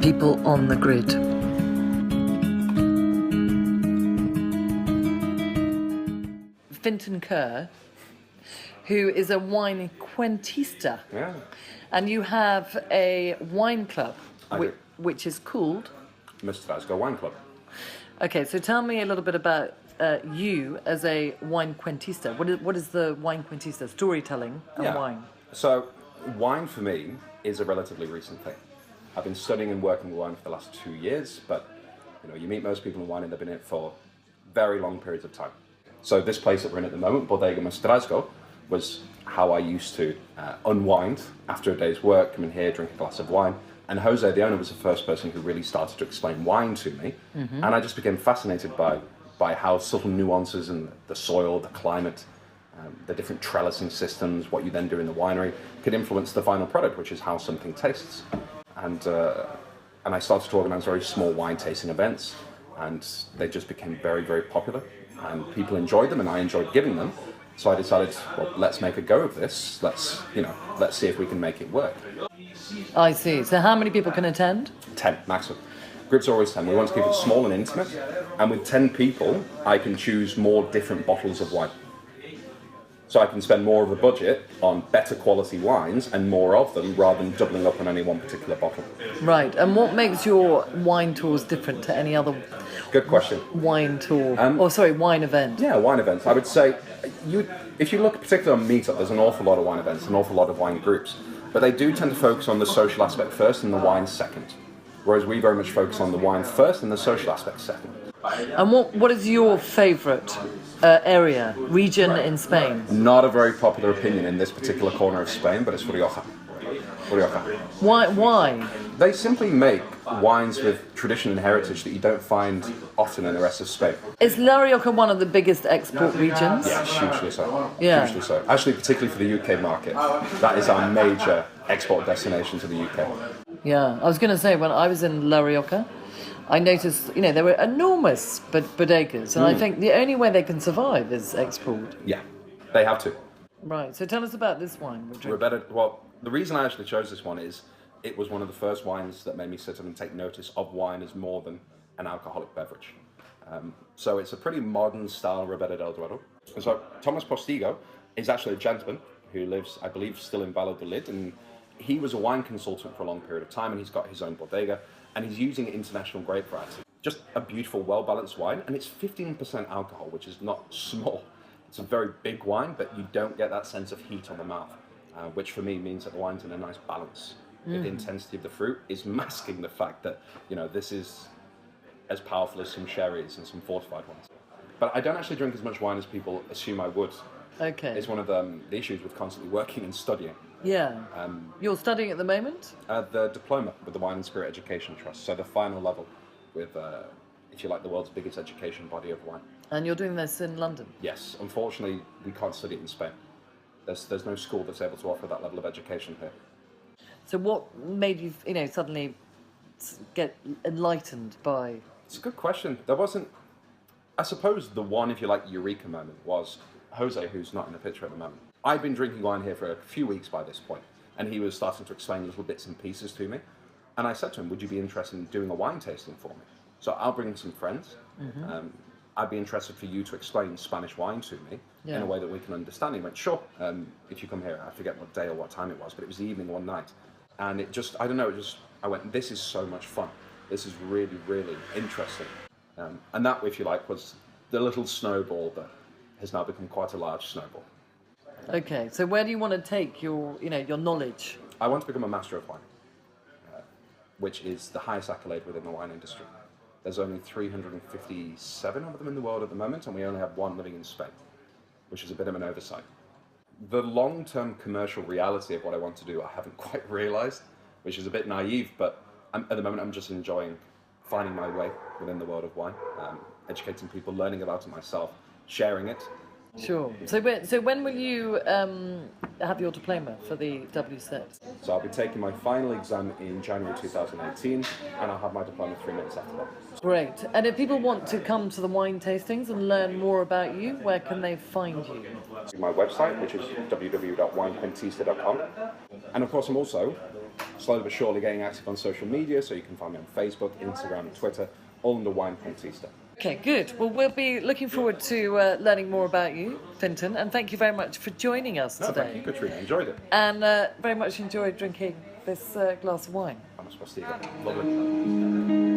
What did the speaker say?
people on the grid. Fintan Kerr, who is a wine cuentista. Yeah. And you have a wine club, which is called? Maestrazgo Wine Club. Okay, so tell me a little bit about you as a wine cuentista. What is the wine cuentista? Storytelling and wine. So wine for me is a relatively recent thing. I've been studying and working with wine for the last 2 years, but you meet most people in wine and they've been in it for very long periods of time. So this place that we're in at the moment, Bodega Maestrazgo, was how I used to unwind after a day's work, come in here, drink a glass of wine. And Jose, the owner, was the first person who really started to explain wine to me. Mm-hmm. And I just became fascinated by how subtle nuances and the soil, the climate, the different trellising systems, what you then do in the winery, could influence the final product, which is how something tastes. And I started to organize very small wine tasting events, and they just became very, very popular. And people enjoyed them, and I enjoyed giving them. So I decided, well, let's make a go of this. Let's see if we can make it work. I see. So how many people can attend? 10, maximum. Groups are always 10. We want to keep it small and intimate. And with 10 people, I can choose more different bottles of wine. So I can spend more of a budget on better quality wines and more of them rather than doubling up on any one particular bottle. Right. And what makes your wine tours different to any other Good question. Wine tour? Wine event. Yeah, wine events. I would say, if you look particularly on Meetup, there's an awful lot of wine events, an awful lot of wine groups. But they do tend to focus on the social aspect first and the wine second. Whereas we very much focus on the wine first and the social aspect second. And what is your favourite region in Spain? Not a very popular opinion in this particular corner of Spain, but it's Rioja. Why? They simply make wines with tradition and heritage that you don't find often in the rest of Spain. Is La Rioja one of the biggest export regions? Yeah, hugely so. Yeah. Hugely so. Actually, particularly for the UK market. That is our major export destination to the UK. Yeah, I was going to say, when I was in La Rioja, I noticed, there were enormous bodegas, and I think the only way they can survive is export. Yeah, they have to. Right, so tell us about this wine we're drinking. Well, the reason I actually chose this one is it was one of the first wines that made me sit up and take notice of wine as more than an alcoholic beverage. So it's a pretty modern style Ribera del Duero. And so Thomas Postigo is actually a gentleman who lives, I believe, still in Valladolid, and he was a wine consultant for a long period of time, and he's got his own bodega, and he's using international grape variety. Just a beautiful, well-balanced wine, and it's 15% alcohol, which is not small. It's a very big wine, but you don't get that sense of heat on the mouth, which for me means that the wine's in a nice balance. The intensity of the fruit is masking the fact that, this is as powerful as some sherries and some fortified ones. But I don't actually drink as much wine as people assume I would. Okay. It's one of the issues with constantly working and studying. Yeah. You're studying at the moment? The diploma with the Wine and Spirit Education Trust, so the final level with, if you like, the world's biggest education body of wine. And you're doing this in London? Yes. Unfortunately, we can't study it in Spain. There's no school that's able to offer that level of education here. So what made you, suddenly get enlightened by... It's a good question. There wasn't... I suppose the one, if you like, eureka moment was Jose, who's not in the picture at the moment. I'd been drinking wine here for a few weeks by this point, and he was starting to explain little bits and pieces to me. And I said to him, would you be interested in doing a wine tasting for me? So I'll bring some friends. Mm-hmm. I'd be interested for you to explain Spanish wine to me in a way that we can understand. He went, sure, if you come here. I forget what day or what time it was, but it was the evening one night. And it just, I don't know, I went, this is so much fun. This is really, really interesting. And that, if you like, was the little snowball that has now become quite a large snowball. Okay, so where do you want to take your knowledge? I want to become a master of wine, which is the highest accolade within the wine industry. There's only 357 of them in the world at the moment, and we only have one living in Spain, which is a bit of an oversight. The long-term commercial reality of what I want to do, I haven't quite realised, which is a bit naive, but at the moment I'm just enjoying finding my way within the world of wine, educating people, learning about it myself, sharing it. Sure. So when will you have your diploma for the WSET? So I'll be taking my final exam in January 2018, and I'll have my diploma 3 months after that. Great. And if people want to come to the wine tastings and learn more about you, where can they find you? My website, which is www.winecuentista.com. And of course, I'm also slowly but surely getting active on social media, so you can find me on Facebook, Instagram, and Twitter, all under Wine Cuentista. Okay, good. Well, we'll be looking forward to learning more about you, Fintan, and thank you very much for joining us today. Thank you, Katrina. Enjoyed it. And very much enjoyed drinking this glass of wine. Maestrazgo. Lovely.